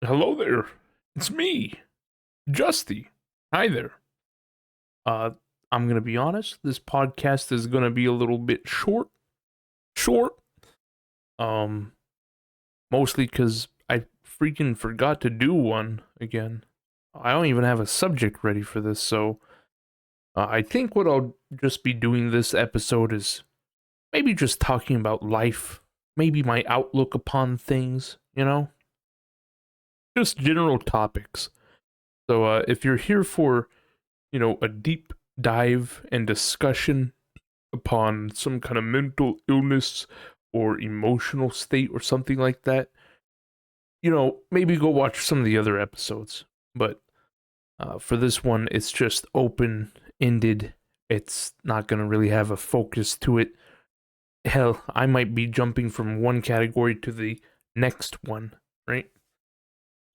Hello there. It's me, Justy. Hi there. Uh, I'm gonna be honest. This podcast is gonna be a little bit short. Short. Um, Mostly because I freaking forgot to do one again. I don't even have a subject ready for this, so I think what I'll just be doing this episode is maybe just talking about life, maybe my outlook upon things. Just general topics. So if you're here for a deep dive and discussion upon some kind of mental illness or emotional state or something like that, maybe go watch some of the other episodes. But for this one, it's just open ended. It's not going to really have a focus to it. Hell, I might be jumping from one category to the next one, right?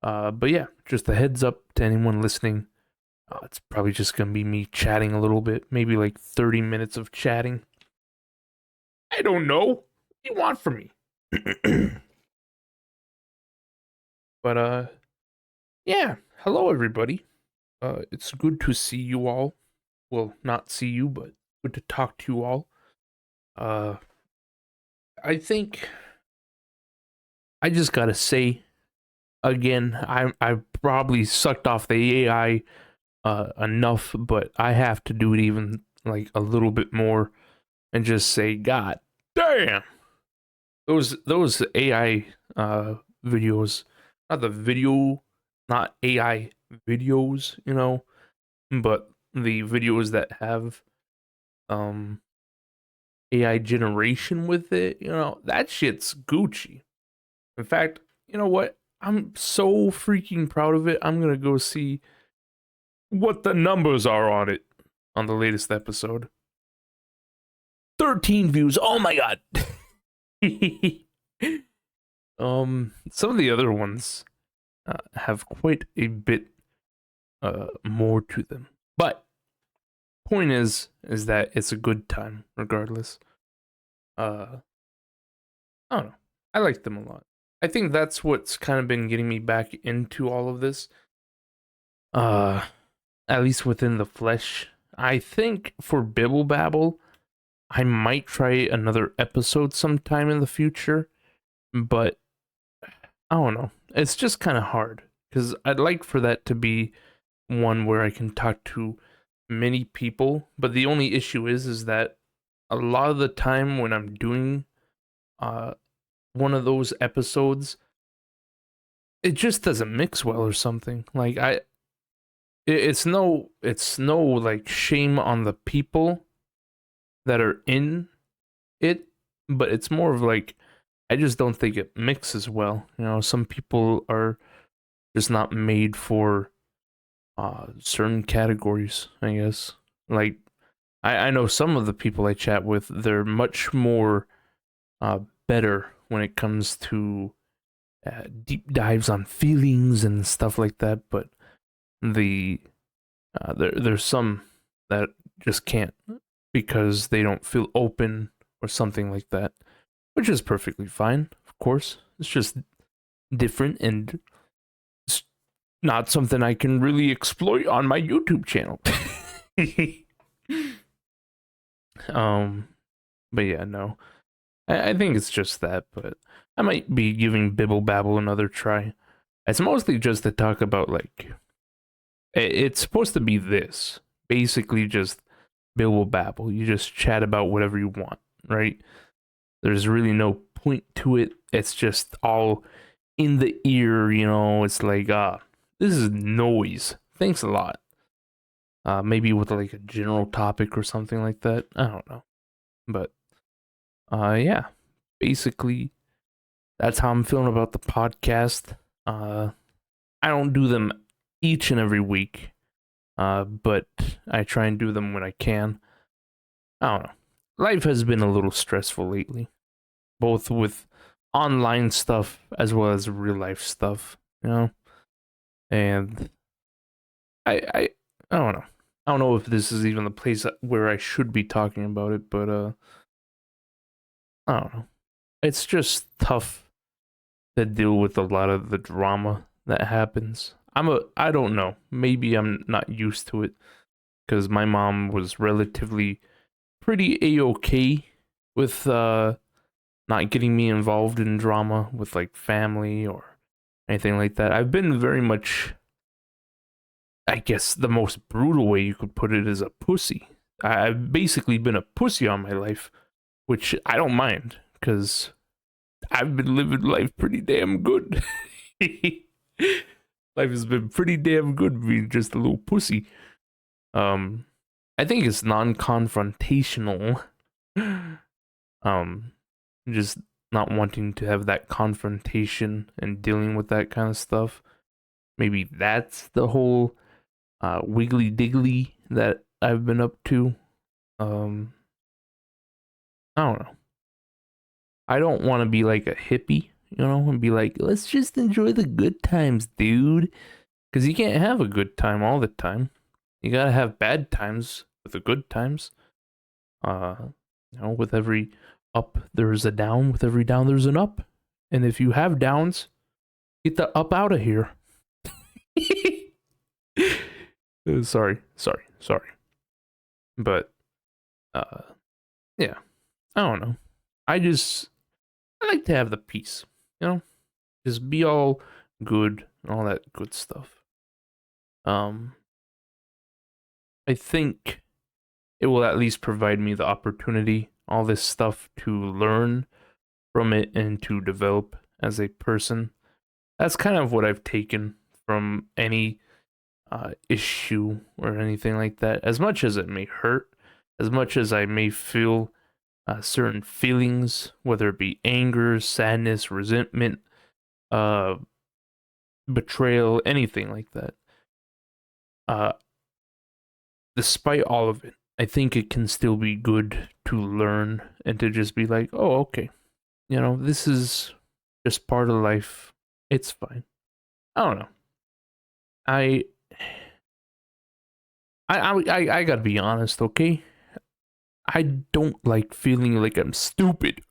But yeah, just a heads up to anyone listening. It's probably just gonna be me chatting a little bit, maybe like 30 minutes of chatting. I don't know. What do you want from me? But yeah. Hello everybody. It's good to see you all. Well, not see you, but good to talk to you all. Uh, I think I just gotta say again, I probably sucked off the AI enough, but I have to do it even like a little bit more and just say, God damn, those AI videos, not the video, not AI videos, but the videos that have um AI generation with it, that shit's Gucci. In fact, you know what? I'm so freaking proud of it. I'm gonna go see what the numbers are on it on the latest episode. 13 views. Oh my god. Some of the other ones have quite a bit more to them. But point is that it's a good time regardless. Uh I don't know. I like them a lot. I think that's what's kind of been getting me back into all of this. Uh at least within the flesh. I think for Bibble Babble, I might try another episode sometime in the future, but I don't know. It's just kind of hard because I'd like for that to be one where I can talk to many people, but the only issue is that a lot of the time when I'm doing uh one of those episodes, it just doesn't mix well or something. Like it's no like shame on the people that are in it, but it's more of like I just don't think it mixes well. Some people are just not made for certain categories, I guess. Like I know some of the people I chat with, they're much more uh better when it comes to deep dives on feelings and stuff like that, but the there's some that just can't because they don't feel open or something like that, which is perfectly fine, of course. It's just different and it's not something I can really exploit on my YouTube channel. um, but yeah, no. I think it's just that, but I might be giving Bibble Babble another try. It's mostly just to talk about, like, it's supposed to be this. Basically, just Bibble Babble. You just chat about whatever you want, right? There's really no point to it. It's just all in the ear, It's like, this is noise. Thanks a lot. Maybe with like a general topic or something like that. I don't know. But yeah. Basically, that's how I'm feeling about the podcast. I don't do them each and every week. But I try and do them when I can. I don't know. Life has been a little stressful lately, both with online stuff as well as real life stuff. And I I don't know. I don't know if this is even the place where I should be talking about it, but I don't know. It's just tough to deal with a lot of the drama that happens. I don't know. Maybe I'm not used to it because my mom was relatively pretty a-okay with not getting me involved in drama with like family or anything like that. I've been very much, I guess the most brutal way you could put it is a pussy. I've basically been a pussy all my life, which I don't mind because I've been living life pretty damn good. Life has been pretty damn good being just a little pussy. Um, I think it's non-confrontational. Um, just not wanting to have that confrontation and dealing with that kind of stuff. Maybe that's the whole wiggly diggly that I've been up to. Um, I don't know. I don't want to be like a hippie, and be like, let's just enjoy the good times, dude. Because you can't have a good time all the time. You gotta have bad times with the good times. Uh, with every up there's a down. With every down there's an up. And if you have downs, get the up out of here. Sorry. But yeah, I don't know. I like to have the peace, just be all good and all that good stuff. Um, I think it will at least provide me the opportunity, all this stuff, to learn from it and to develop as a person. That's kind of what I've taken from any issue or anything like that. As much as it may hurt, as much as I may feel certain feelings, whether it be anger, sadness, resentment, uh, betrayal, anything like that. Uh, Despite all of it, I think it can still be good to learn and to just be like, oh, okay, this is just part of life. It's fine. I don't know. I I gotta be honest, okay? I don't like feeling like I'm stupid.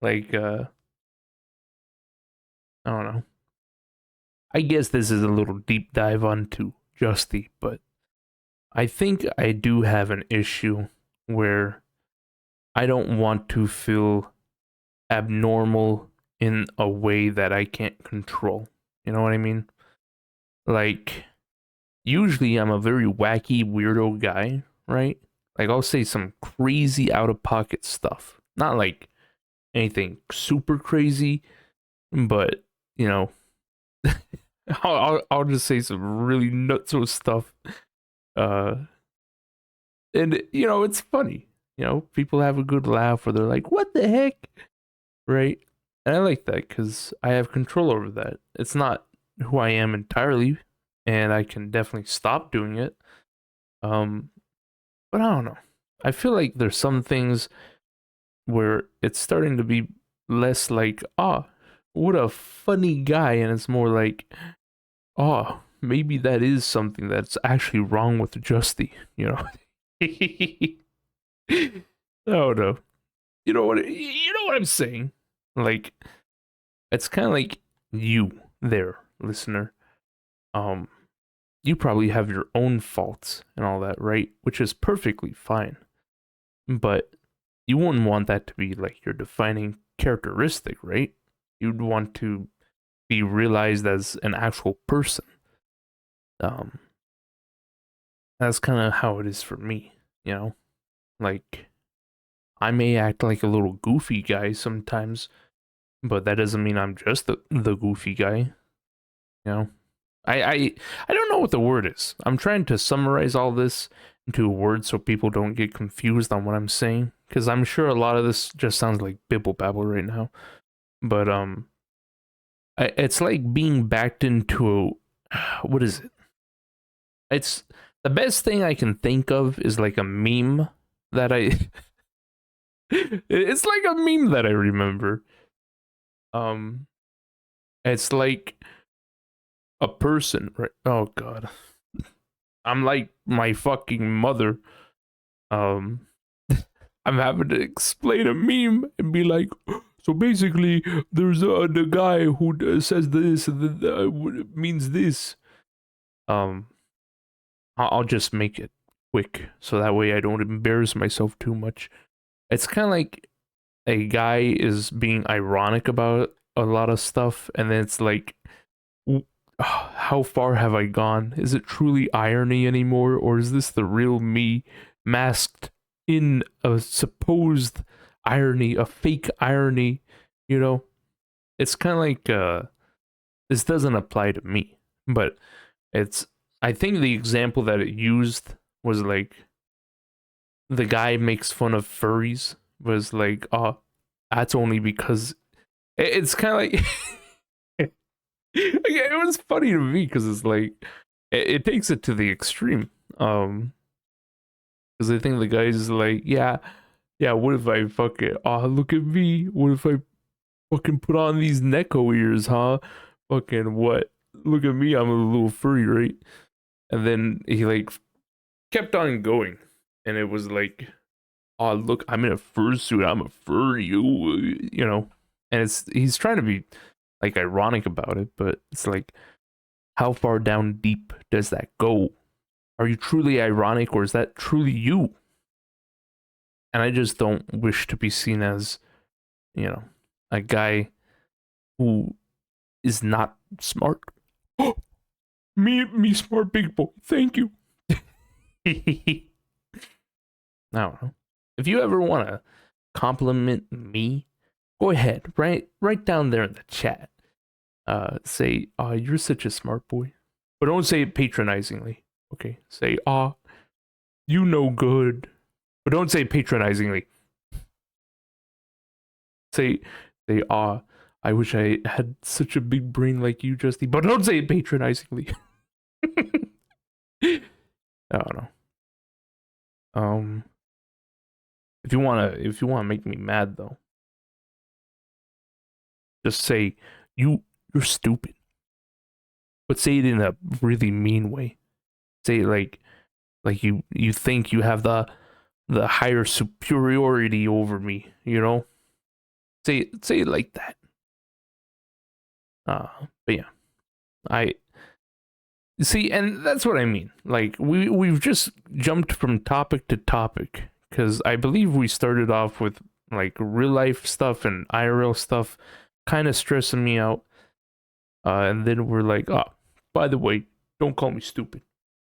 Like, I don't know. I guess this is a little deep dive onto Justy, but I think I do have an issue where I don't want to feel abnormal in a way that I can't control. You know what I mean? Like, usually I'm a very wacky, weirdo guy, right? Like, I'll say some crazy out of pocket stuff. Not like anything super crazy, but, I'll just say some really nutso stuff. Uh, and, it's funny. People have a good laugh or they're like, what the heck? Right? And I like that because I have control over that. It's not who I am entirely, and I can definitely stop doing it. Um, but I don't know. I feel like there's some things where it's starting to be less like, oh, what a funny guy, and it's more like, oh, maybe that is something that's actually wrong with Justy, Oh no. You know what I'm saying? Like, it's kind of like you there, listener. Um, you probably have your own faults and all that, right? Which is perfectly fine. But you wouldn't want that to be like your defining characteristic, right? You'd want to be realized as an actual person. Um, that's kind of how it is for me, Like, I may act like a little goofy guy sometimes, but that doesn't mean I'm just the goofy guy, I don't know what the word is. I'm trying to summarize all this into a word so people don't get confused on what I'm saying, because I'm sure a lot of this just sounds like bibble babble right now. But it's like being backed into a what is it? It's the best thing I can think of is like a meme that I. It's like a meme that I remember. Um, it's like a person, right? Oh God, I'm like my fucking mother. Um, I'm having to explain a meme and be like, So basically, there's the guy who says this and means this. I'll just make it quick so that way I don't embarrass myself too much. It's kind of like a guy is being ironic about a lot of stuff, and then it's like, how far have I gone? Is it truly irony anymore, or is this the real me masked in a supposed irony, a fake irony? You know, it's kind of like this doesn't apply to me, but it's. I think the example that it used was like the guy makes fun of furries was like, oh, that's only because it's kind of like it was funny to me because it's like it takes it to the extreme. Because I think the guy's like, yeah, what if I fucking look at me? What if I fucking put on these Neko ears, huh? Fucking what? Look at me, I'm a little furry, right? And then he like kept on going, and it was like, oh look, I'm in a fursuit, I'm a furry, you know. And he's trying to be like ironic about it, but it's like, how far down deep does that go? Are you truly ironic, or is that truly you? And I just don't wish to be seen as, you know, a guy who is not smart. me smart big boy. Thank you. I don't know. If you ever want to compliment me, go ahead. Write down there in the chat. Say, you're such a smart boy. But don't say it patronizingly. Okay. Say, you know good. But don't say it patronizingly. Say, I wish I had such a big brain like you, Justy. But don't say it patronizingly. I don't know. If you wanna make me mad though, just say you're stupid. But say it in a really mean way. Say it like you think you have the higher superiority over me, you know? Say it like that. But yeah. I see, and that's what I mean. Like we've just jumped from topic to topic because I believe we started off with like real life stuff and IRL stuff kind of stressing me out. And then we're like, by the way, don't call me stupid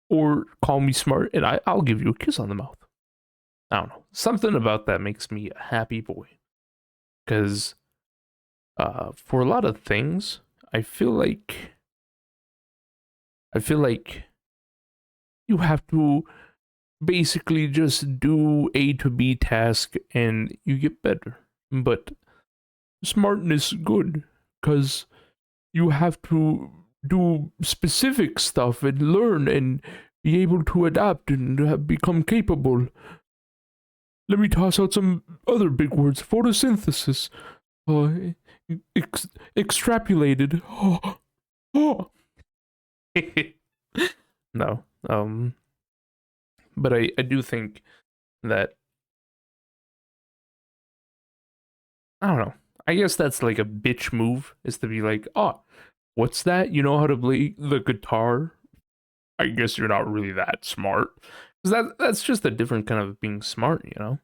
or call me smart, and I'll give you a kiss on the mouth. I don't know. Something about that makes me a happy boy. Because for a lot of things, I feel like you have to basically just do A to B task and you get better. But smartness good because you have to do specific stuff and learn and be able to adapt and become capable. Let me toss out some other big words. Photosynthesis. Extrapolated. Oh. No. But I do think that, I don't know. I guess that's like a bitch move, is to be like, what's that? You know how to play the guitar? I guess you're not really that smart. Because that's just a different kind of being smart, you know?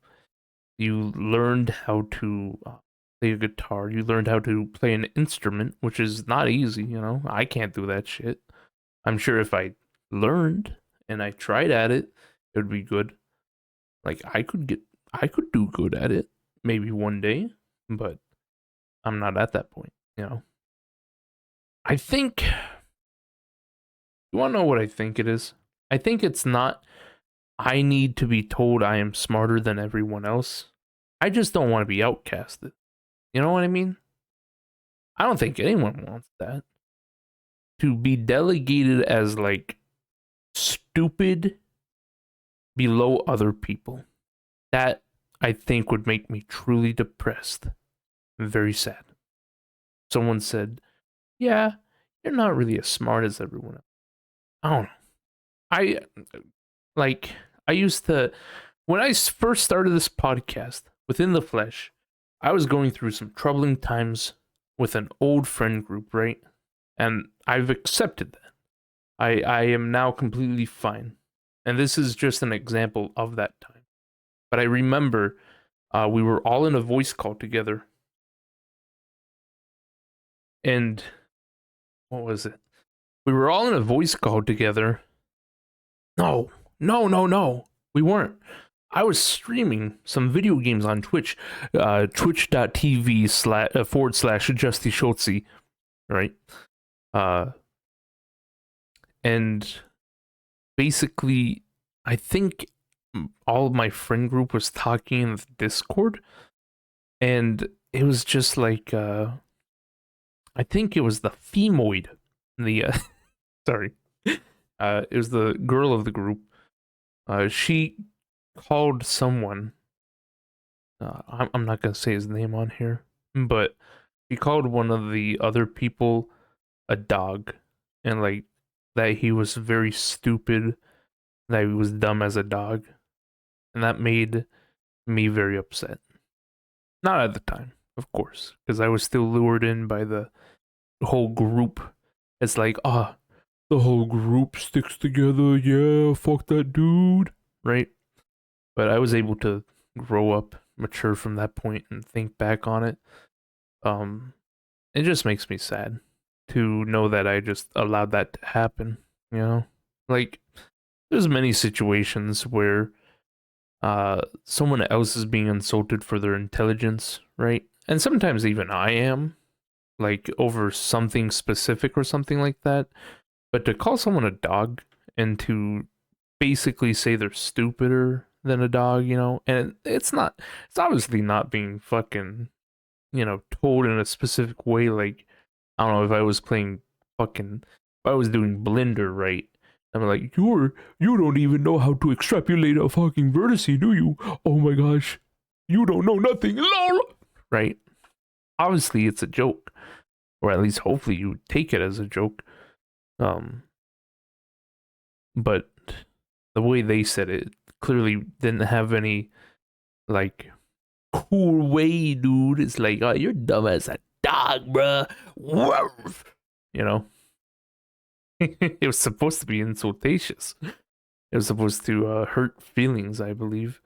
You learned how to play a guitar. You learned how to play an instrument, which is not easy, you know? I can't do that shit. I'm sure if I learned and I tried at it, it would be good. Like I could do good at it maybe one day, but I'm not at that point, you know. I think, you want to know what I think it is? I think it's not I need to be told I am smarter than everyone else. I just don't want to be outcasted. You know what I mean? I don't think anyone wants that. To be delegated as like stupid below other people. That I think would make me truly depressed. Very sad. Someone said, yeah, you're not really as smart as everyone else. I don't know. I used to, when I first started this podcast, Within the Flesh, I was going through some troubling times with an old friend group, right? And I've accepted that. I am now completely fine. And this is just an example of that time. But I remember we were all in a voice call together. And what was it? We were all in a voice call together. No, no, no, no. We weren't. I was streaming some video games on Twitch, twitch.tv / JustySchultzy, right? Uh, and basically, I think all of my friend group was talking in the Discord, and it was just like, I think it was the femoid, the, sorry, it was the girl of the group. She called someone, I'm not gonna say his name on here, but he called one of the other people a dog, and like that he was very stupid, that he was dumb as a dog, and that made me very upset. Not at the time, of course, because I was still lured in by the whole group. It's like, the whole group sticks together, yeah, fuck that dude, right? But I was able to grow up, mature from that point, and think back on it. Um, it just makes me sad to know that I just allowed that to happen. You know, like there's many situations where someone else is being insulted for their intelligence, right? And sometimes even I am, like over something specific or something like that. But to call someone a dog and to basically say they're stupider than a dog, you know, and it's obviously not being fucking, told in a specific way. Like, I don't know, if I was playing fucking, if I was doing Blender, right? I'm like, you don't even know how to extrapolate a fucking vertice, do you? Oh my gosh, you don't know nothing, lol. Right? Obviously, it's a joke, or at least hopefully you take it as a joke. But the way they said it clearly didn't have any like cool way, dude. It's like, oh, you're dumb as a dog, bruh. Woof. You know, it was supposed to be insultatious. It was supposed to hurt feelings, I believe.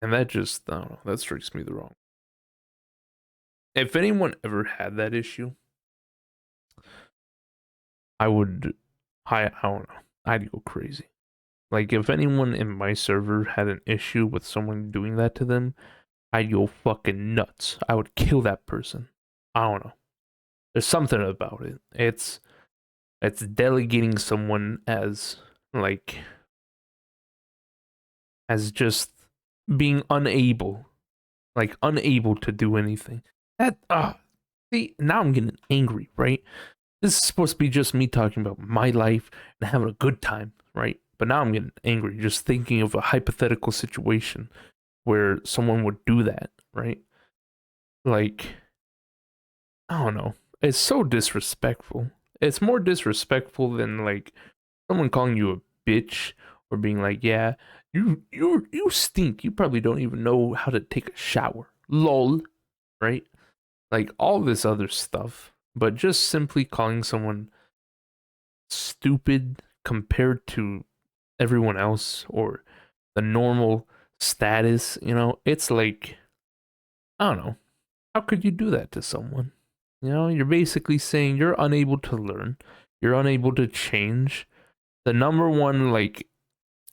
And that just, I don't know, that strikes me the wrong. If anyone ever had that issue, I would, I don't know, I'd go crazy. Like, if anyone in my server had an issue with someone doing that to them, I'd go fucking nuts. I would kill that person. I don't know. There's something about it. It's delegating someone as like as just being unable to do anything. That see, now I'm getting angry, right? This is supposed to be just me talking about my life and having a good time, right? But now I'm getting angry just thinking of a hypothetical situation where someone would do that, right? Like, I don't know. It's so disrespectful. It's more disrespectful than like someone calling you a bitch or being like, "Yeah, you stink. You probably don't even know how to take a shower." Lol, right? Like all this other stuff, but just simply calling someone stupid compared to everyone else or the normal status, it's like, I don't know. How could you do that to someone? You're basically saying you're unable to learn, you're unable to change. The number one, like,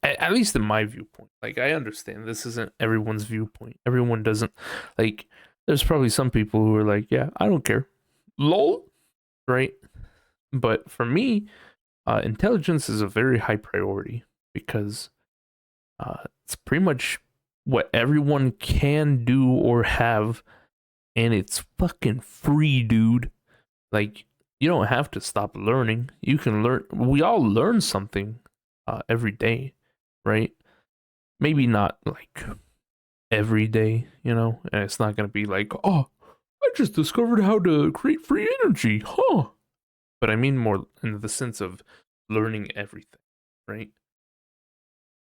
at least in my viewpoint, like, I understand this isn't everyone's viewpoint. Everyone doesn't, like, there's probably some people who are like, yeah, I don't care. Lol, right? But for me, intelligence is a very high priority because it's pretty much what everyone can do or have, and it's fucking free, dude. Like, you don't have to stop learning. You can learn. We all learn something every day, right? Maybe not like every day, and it's not going to be like, oh, I just discovered how to create free energy, huh? But I mean more in the sense of learning everything, right?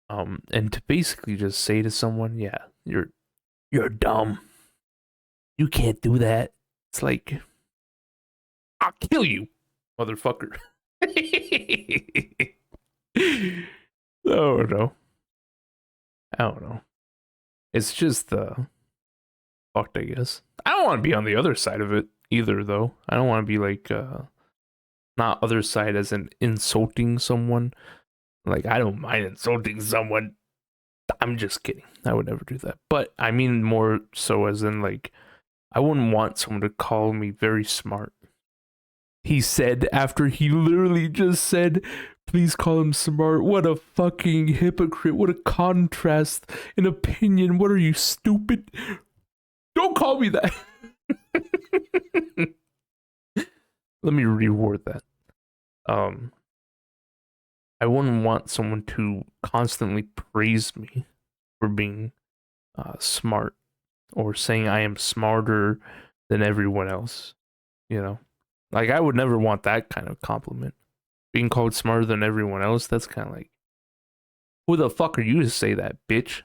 And to basically just say to someone, yeah, You're dumb. You can't do that. It's like, I'll kill you, motherfucker. Oh no. I don't know. It's just fucked, I guess. I don't want to be on the other side of it either, though. I don't want to be like not other side as in insulting someone. Like, I don't mind insulting someone. I'm just kidding. I would never do that. But I mean more so as in like I wouldn't want someone to call me very smart. He said after he literally just said, please call him smart. What a fucking hypocrite. What a contrast in opinion. What are you, stupid? Don't call me that. Let me reword that. I wouldn't want someone to constantly praise me for being smart or saying I am smarter than everyone else. You know, like I would never want that kind of compliment. Being called smarter than everyone else, that's kind of like, who the fuck are you to say that, bitch?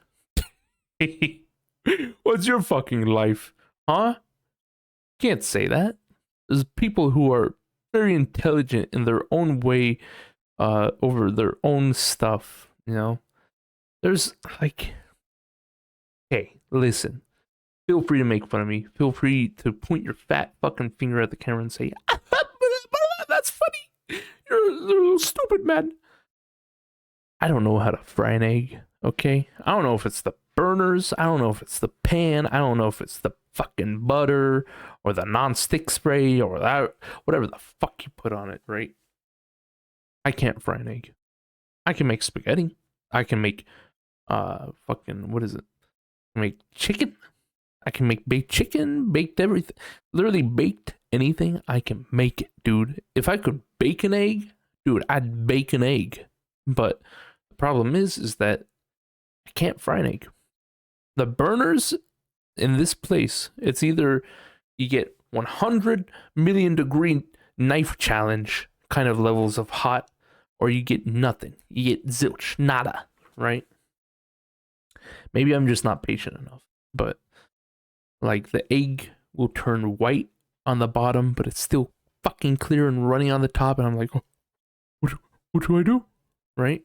What's your fucking life? Huh? Can't say that. There's people who are very intelligent in their own way, over their own stuff, you know? There's like, hey, listen. Feel free to make fun of me. Feel free to point your fat fucking finger at the camera and say, that's funny. You're a little stupid, man. I don't know how to fry an egg, okay? I don't know if it's the burners. I don't know if it's the pan. I don't know if it's the fucking butter or the non-stick spray or that, whatever the fuck you put on it, right? I can't fry an egg. I can make spaghetti. I can make, fucking, what is it? I can make chicken. I can make baked chicken, baked everything. Literally baked anything, I can make it, dude. If I could bake an egg, dude, I'd bake an egg. But the problem is that I can't fry an egg. The burners in this place, it's either you get 100 million degree knife challenge kind of levels of hot, or you get nothing. You get zilch, nada, right? Maybe I'm just not patient enough, but like the egg will turn white on the bottom, but it's still fucking clear and runny on the top, and I'm like, oh, what do I do? Right?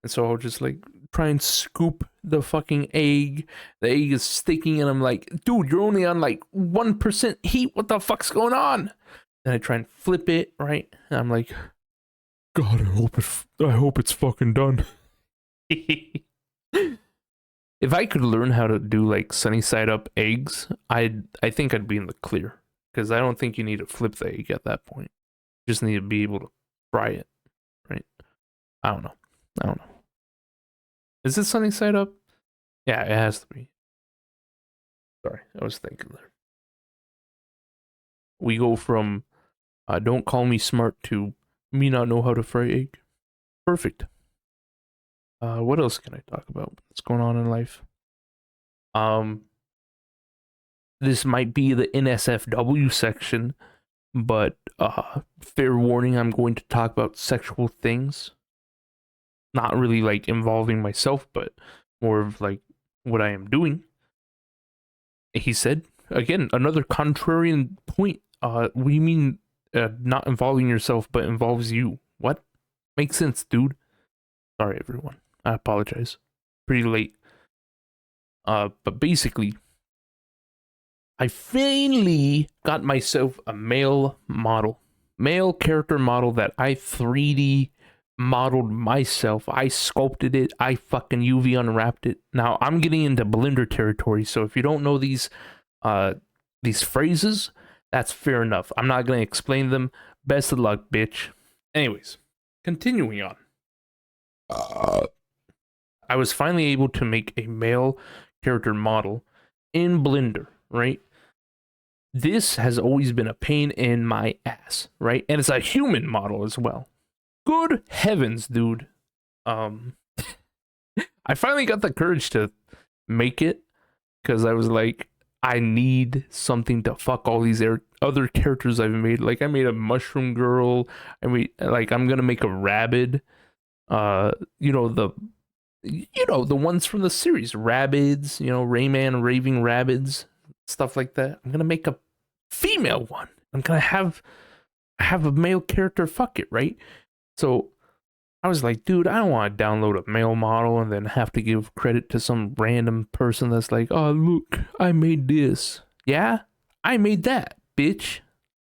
And so I'll just like try and scoop the fucking egg. The egg is sticking, and I'm like, dude, you're only on like 1% heat. What the fuck's going on? Then I try and flip it, right? And I'm like, God, I hope it's fucking done. If I could learn how to do like sunny side up eggs, I think I'd be in the clear, because I don't think you need to flip the egg at that point. You just need to be able to fry it, right? I don't know. Is it sunny side up? Yeah, it has to be. Sorry, I was thinking there. We go from don't call me smart to me not know how to fry egg. Perfect. What else can I talk about? What's going on in life? This might be the NSFW section, but fair warning, I'm going to talk about sexual things. Not really like involving myself, but more of like what I am doing. He said, again, another contrarian point. What do you mean not involving yourself, but involves you? What? Makes sense, dude. Sorry, everyone. I apologize. Pretty late. But basically, I finally got myself a male character model that I 3D modeled myself. I sculpted it. I fucking UV unwrapped it. Now I'm getting into Blender territory, so if you don't know these phrases, that's fair enough. I'm not gonna explain them. Best of luck, bitch. Anyways, continuing on. I was finally able to make a male character model in Blender, right? This has always been a pain in my ass, right? And it's a human model as well. Good heavens, dude. I finally got the courage to make it, because I was like, I need something to fuck all these other characters I've made. Like, I made a mushroom girl. I'm gonna make a rabbit. You know, You know, the ones from the series, Rabbids, you know, Rayman, Raving Rabbids, stuff like that. I'm gonna make a female one. I'm gonna have a male character. Fuck it, right? So I was like, dude, I don't want to download a male model and then have to give credit to some random person that's like, oh, look, I made this. Yeah, I made that, bitch.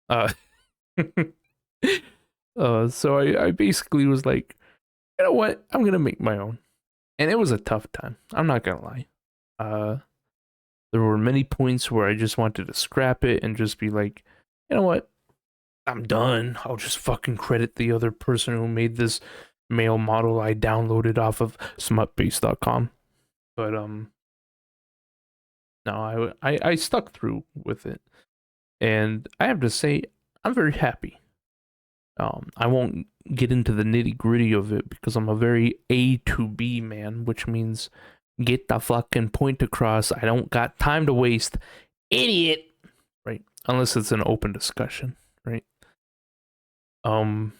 Uh, so I basically was like, you know what? I'm gonna make my own, and it was a tough time. I'm not gonna lie. Uh, there were many points where I just wanted to scrap it and just be like, you know what? I'm done. I'll just fucking credit the other person who made this male model I downloaded off of smutbase.com. But no, I stuck through with it, and I have to say I'm very happy. I won't get into the nitty gritty of it because I'm a very A to B man, which means get the fucking point across. I don't got time to waste, idiot. Right? Unless it's an open discussion, right? Um,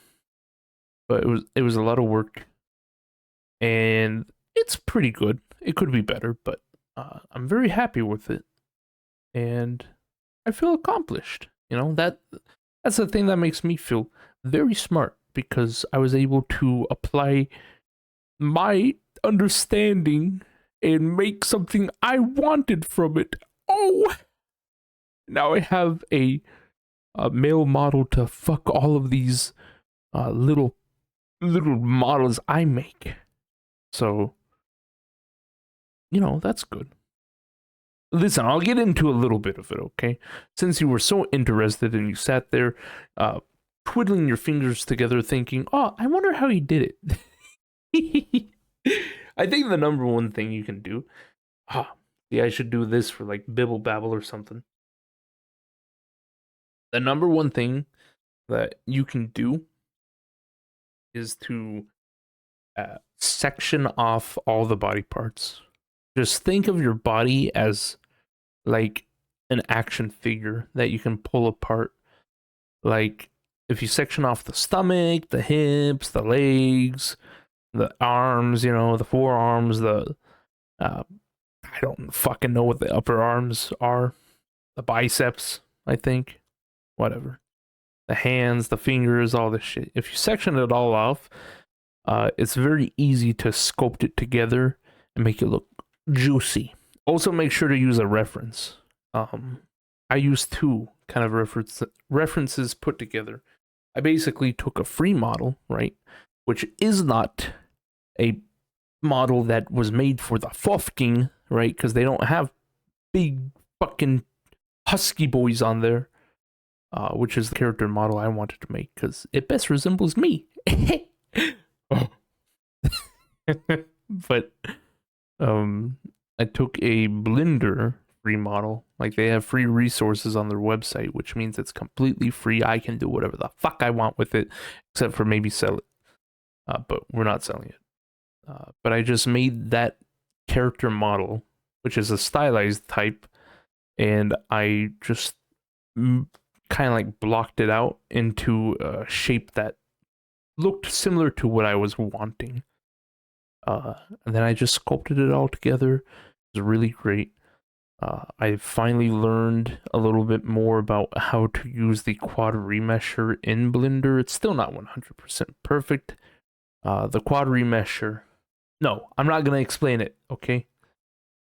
but it was a lot of work, and it's pretty good. It could be better, but I'm very happy with it, and I feel accomplished. You know that's the thing that makes me feel very smart because I was able to apply my understanding and make something I wanted from it. Oh, now I have a male model to fuck all of these little models I make. So, you know, that's good. Listen, I'll get into a little bit of it, okay? Since you were so interested and you sat there twiddling your fingers together thinking, oh, I wonder how he did it. I think the number one thing you can do, yeah, I should do this for like Bibble Babble or something. The number one thing that you can do is to section off all the body parts. Just think of your body as like an action figure that you can pull apart. Like if you section off the stomach, the hips, the legs, the arms, you know, the forearms, the I don't fucking know what the upper arms are. The biceps, I think. Whatever. The hands, the fingers, all this shit. If you section it all off, it's very easy to sculpt it together and make it look juicy. Also, make sure to use a reference. I used two kind of references put together. I basically took a free model, right, which is not a model that was made for the fucking, right, because they don't have big fucking husky boys on there, which is the character model I wanted to make because it best resembles me. Oh. But I took a Blender free model. Like they have free resources on their website, which means it's completely free. I can do whatever the fuck I want with it, except for maybe sell it. But we're not selling it. But I just made that character model, which is a stylized type, and I just kind of like blocked it out into a shape that looked similar to what I was wanting. And then I just sculpted it all together. It was really great. I finally learned a little bit more about how to use the quad remesher in Blender. It's still not 100% perfect. The quad remesher. No, I'm not gonna explain it. Okay.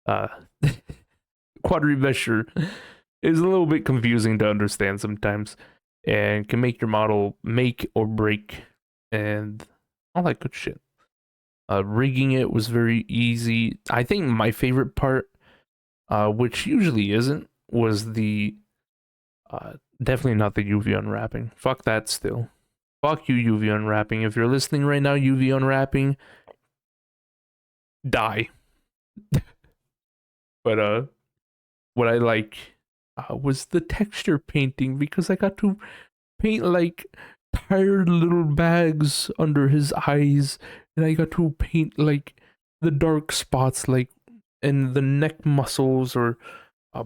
Uh, quad remesher is a little bit confusing to understand sometimes, and can make your model make or break, and all that good shit. Rigging it was very easy. I think my favorite part, which usually isn't, was the definitely not the UV unwrapping. Fuck that still. Fuck you, UV unwrapping. If you're listening right now, UV unwrapping, die. But what I like was the texture painting because I got to paint like tired little bags under his eyes, and I got to paint like the dark spots, like in the neck muscles or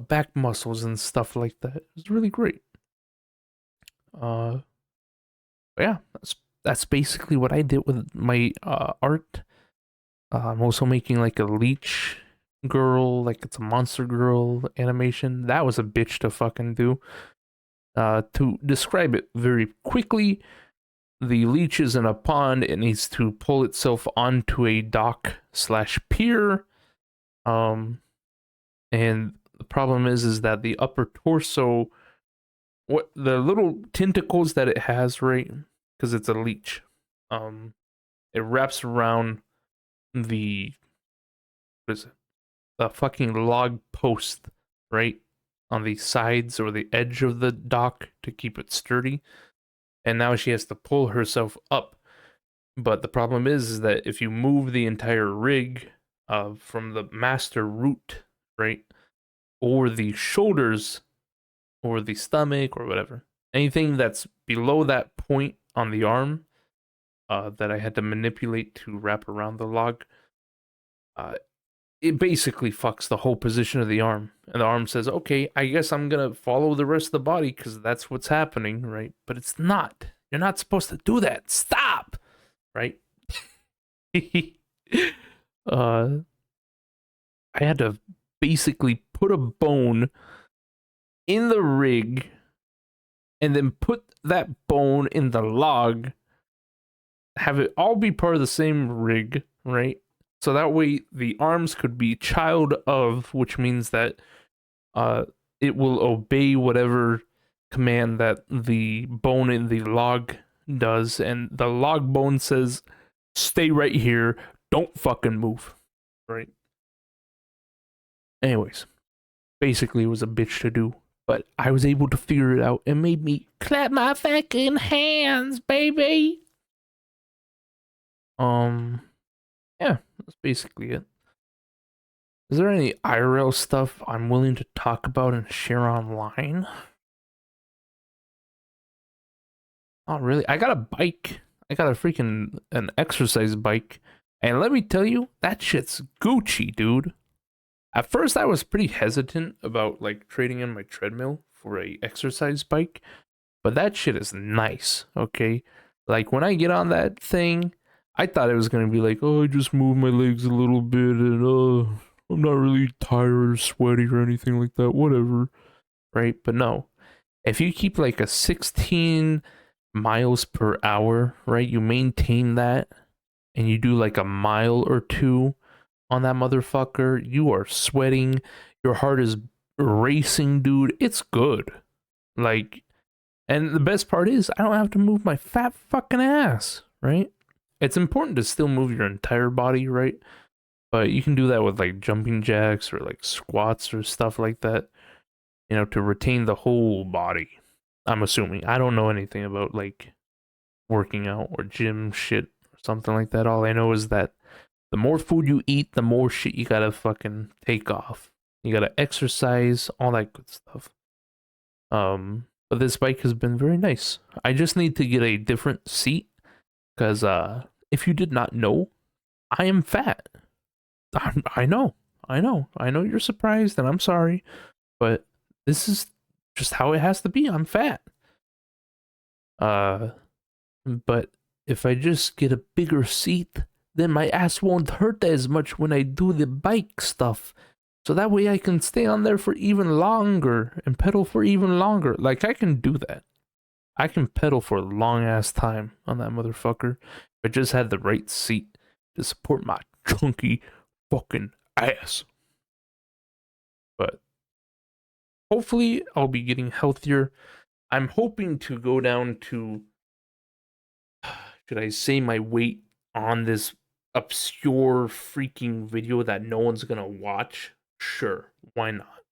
back muscles and stuff like that. It was really great. Uh, yeah, that's basically what I did with my art. I'm also making like a leech girl, like it's a monster girl animation. That was a bitch to fucking do. To describe it very quickly, the leech is in a pond. It needs to pull itself onto a dock slash pier. Um, and the problem is that the upper torso, what the little tentacles that it has, right? Because it's a leech. It wraps around the what is it? The fucking log post, right? On the sides or the edge of the dock to keep it sturdy. And now she has to pull herself up. But the problem is that if you move the entire rig from the master root, right, or the shoulders, or the stomach, or whatever, anything that's below that point on the arm that I had to manipulate to wrap around the log, uh, it basically fucks the whole position of the arm. And the arm says, okay, I guess I'm going to follow the rest of the body because that's what's happening, right? But it's not. You're not supposed to do that. Stop, right? uh, I had to basically put a bone in the rig and then put that bone in the log, have it all be part of the same rig, right? So that way the arms could be child of, which means that uh, it will obey whatever command that the bone in the log does, and the log bone says, "Stay right here, don't fucking move." Right. Anyways, basically, it was a bitch to do, but I was able to figure it out. It made me clap my fucking hands, baby. Um, yeah, that's basically it. Is there any IRL stuff I'm willing to talk about and share online? Not really. I got a bike. I got a freaking an exercise bike. And let me tell you, that shit's Gucci, dude. At first I was pretty hesitant about like trading in my treadmill for a exercise bike, but that shit is nice, okay? Like when I get on that thing, I thought it was gonna be like, oh, I just move my legs a little bit and I'm not really tired or sweaty or anything like that, whatever. Right? But no. If you keep like a 16 miles per hour, right? You maintain that and you do like a mile or two on that motherfucker, you are sweating, your heart is racing, dude. It's good. Like, and the best part is, I don't have to move my fat fucking ass, right? It's important to still move your entire body, right? But you can do that with like jumping jacks or like squats or stuff like that, you know, to retain the whole body. I'm assuming. I don't know anything about like working out or gym shit or something like that. All I know is that the more food you eat, the more shit you gotta fucking take off. You gotta exercise, all that good stuff. But this bike has been very nice. I just need to get a different seat because if you did not know, I am fat. I know, I know you're surprised, and I'm sorry, but this is just how it has to be. I'm fat. Uh, but if I just get a bigger seat, then my ass won't hurt as much when I do the bike stuff. So that way I can stay on there for even longer and pedal for even longer. Like I can do that. I can pedal for a long ass time on that motherfucker. If I just had the right seat to support my chunky fucking ass. But hopefully I'll be getting healthier. I'm hoping to go down to, should I say, my weight on this obscure freaking video that no one's gonna watch? Sure, why not?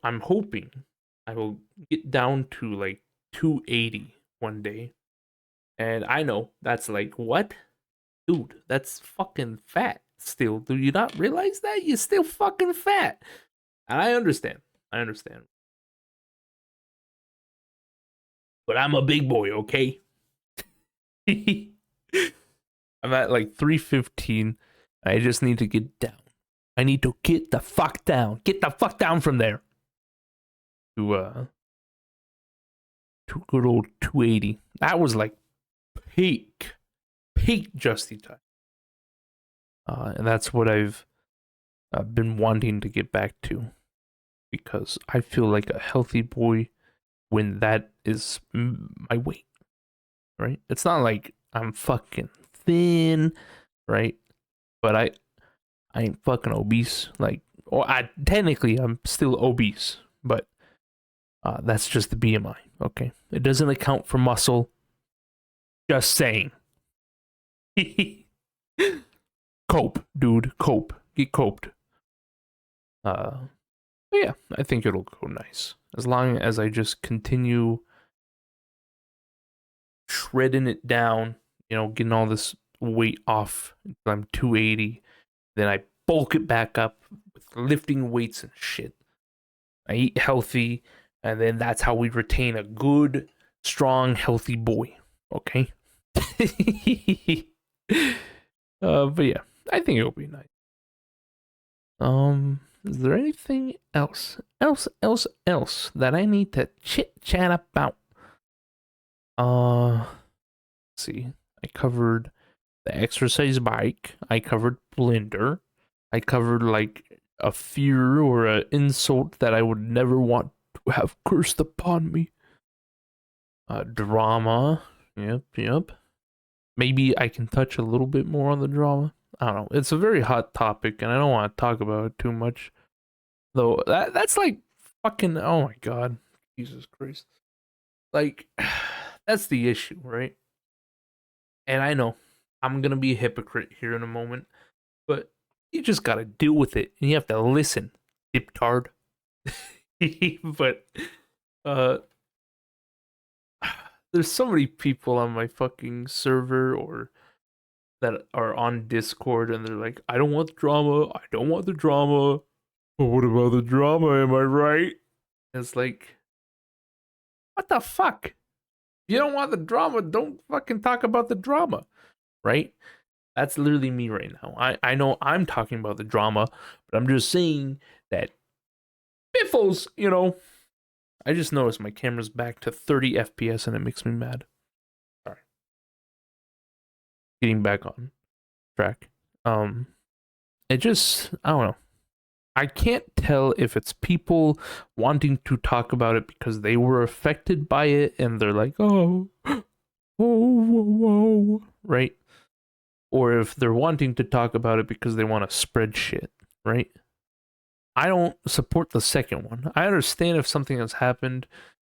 I'm hoping I will get down to like 280 one day, and I know that's like what, dude? That's fucking fat. Still, do you not realize that you're still fucking fat? And I understand. I understand. But I'm a big boy, okay? I'm at like 315. I just need to get down. I need to get the fuck down. Get the fuck down from there. To good old 280. That was like peak Justy time. And that's what I've been wanting to get back to, because I feel like a healthy boy when that is my weight, right? It's not like I'm fucking thin, right? But I ain't fucking obese. Like, or I technically I'm still obese, but that's just the BMI. Okay, it doesn't account for muscle. Just saying. Cope, dude. Cope. Get coped. But yeah, I think it'll go nice as long as I just continue shredding it down. You know, getting all this weight off until I'm 280. Then I bulk it back up with lifting weights and shit. I eat healthy, and then that's how we retain a good, strong, healthy boy. Okay. But yeah, I think it'll be nice. Is there anything else that I need to chit chat about? Let's see. I covered the exercise bike. I covered Blender. I covered like a fear or an insult that I would never want to have cursed upon me. Drama. Yep. Maybe I can touch a little bit more on the drama. I don't know. It's a very hot topic, and I don't want to talk about it too much. Though that's like fucking. Oh my god, Jesus Christ! Like that's the issue, right? And I know I'm gonna be a hypocrite here in a moment, but you just gotta deal with it, and you have to listen, diptard. But uh, there's so many people on my fucking server or that are on Discord, and they're like, "I don't want the drama. I don't want the drama." But what about the drama? Am I right? It's like, what the fuck? If you don't want the drama, don't fucking talk about the drama, right? That's literally me right now. I know I'm talking about the drama, but I'm just saying that Biffles, you know. I just noticed my camera's back to 30 FPS and it makes me mad. Sorry. Getting back on track. It just, I don't know. I can't tell if it's people wanting to talk about it because they were affected by it and they're like, oh, whoa, right? Or if they're wanting to talk about it because they want to spread shit, right? I don't support the second one. I understand if something has happened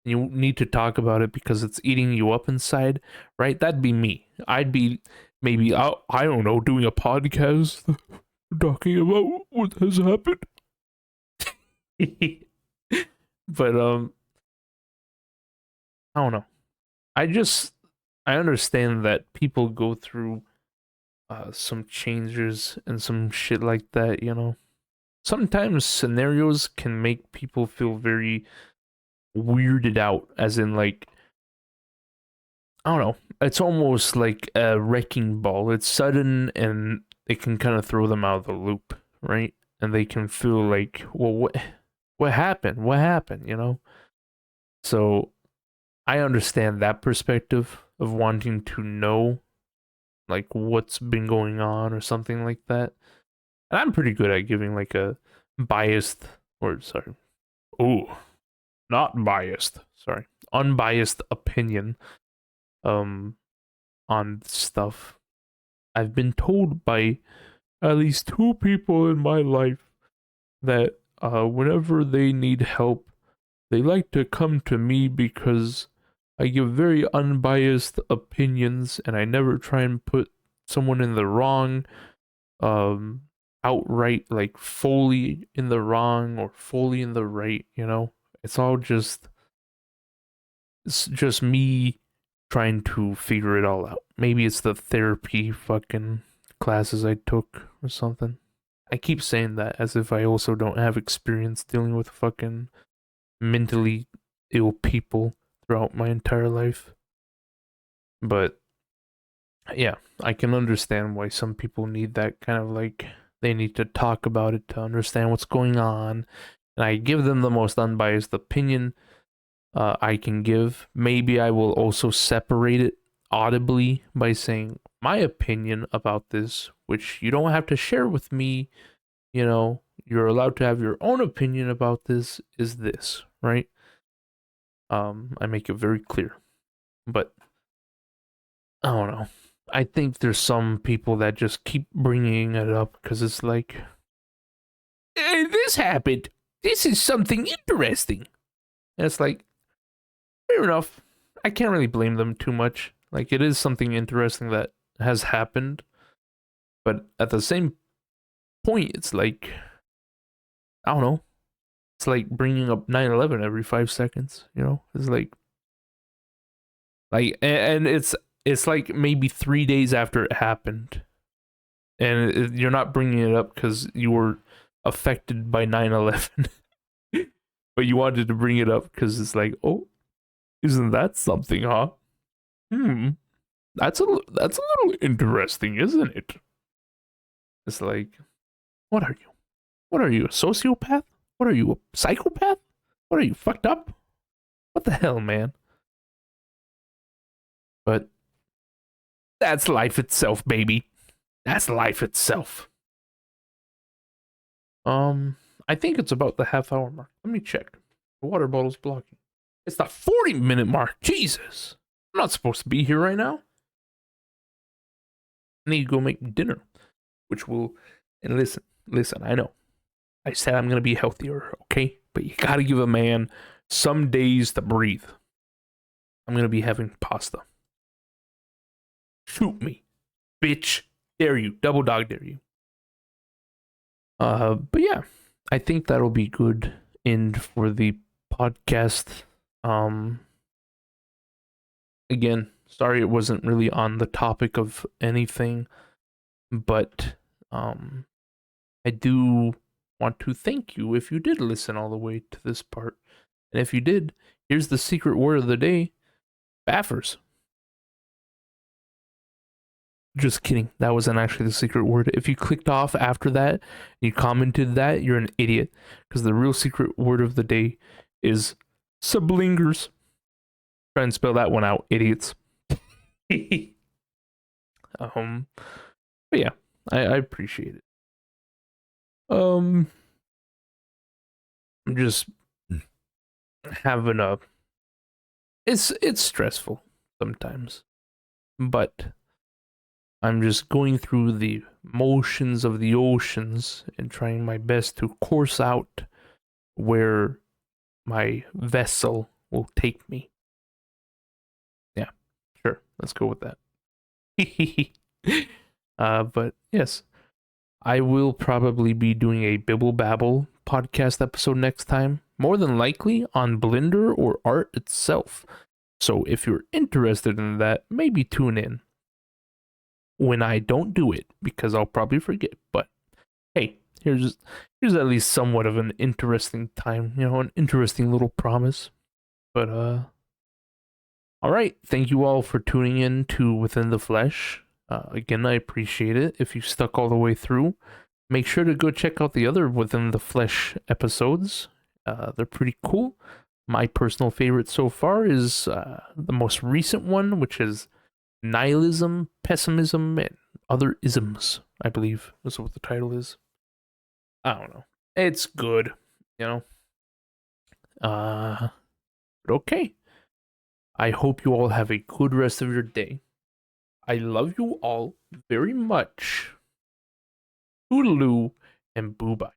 and you need to talk about it because it's eating you up inside, right? That'd be me. I'd be maybe, I don't know, doing a podcast talking about what has happened. But I don't know. I understand that people go through some changes and some shit like that, you know. Sometimes scenarios can make people feel very weirded out, as in like, I don't know. It's almost like a wrecking ball. It's sudden and it can kind of throw them out of the loop, right? And they can feel like, well, what happened? What happened? You know. So I understand that perspective of wanting to know, like what's been going on or something like that. And I'm pretty good at giving like a biased, or sorry, oh, not biased, sorry, unbiased opinion um on stuff. I've been told by at least two people in my life that whenever they need help, they like to come to me because I give very unbiased opinions and I never try and put someone in the wrong, um outright, like fully in the wrong or fully in the right, you know. It's just me trying to figure it all out. Maybe it's the therapy fucking classes I took or something. I keep saying that as if I also don't have experience dealing with fucking mentally ill people throughout my entire life. But yeah, I can understand why some people need that kind of like, they need to talk about it to understand what's going on. And I give them the most unbiased opinion I can give. Maybe I will also separate it audibly by saying my opinion about this, which you don't have to share with me, you're allowed to have your own opinion about this, is this, right? I make it very clear. But I don't know. I think there's some people that just keep bringing it up because it's like, hey, this happened. This is something interesting. And it's like, fair enough. I can't really blame them too much. Like, it is something interesting that has happened. But at the same point, it's like, I don't know. It's like bringing up 9/11 every 5 seconds, It's and it's like maybe 3 days after it happened. And you're not bringing it up because you were affected by 9/11. But you wanted to bring it up because it's like, oh, isn't that something, huh? That's a little interesting, isn't it? It's like, what are you? What are you, a sociopath? What are you, a psychopath? What are you, fucked up? What the hell, man? But that's life itself, baby. That's life itself. I think it's about the half-hour mark. Let me check. The water bottle's blocking. It's the 40-minute mark. Jesus. I'm not supposed to be here right now. I need to go make dinner, which will... And listen, I know. I said I'm going to be healthier, okay? But you got to give a man some days to breathe. I'm going to be having pasta. Shoot me, bitch. Dare you. Double dog dare you. But yeah, I think that'll be good end for the podcast. Again, sorry it wasn't really on the topic of anything, but I do want to thank you if you did listen all the way to this part. And if you did, here's the secret word of the day: baffers. Just kidding. That wasn't actually the secret word. If you clicked off after that, you commented that, you're an idiot. Because the real secret word of the day is sublingers. Try and spell that one out, idiots. But yeah, I appreciate it. I'm just having a... It's stressful sometimes. But I'm just going through the motions of the oceans and trying my best to course out where my vessel will take me. Yeah, sure. Let's go with that. But yes, I will probably be doing a Bibble Babble podcast episode next time, more than likely on Blender or art itself. So if you're interested in that, maybe tune in when I don't do it, because I'll probably forget. But hey, here's at least somewhat of an interesting time, an interesting little promise. But all right, thank you all for tuning in to Within the Flesh. Again, I appreciate it. If you stuck all the way through, make sure to go check out the other Within the Flesh episodes. They're pretty cool. My personal favorite so far is the most recent one, which is Nihilism, Pessimism, and Other Isms, I believe is what the title is. I don't know. It's good, But okay. I hope you all have a good rest of your day. I love you all very much. Toodaloo and boo-bye.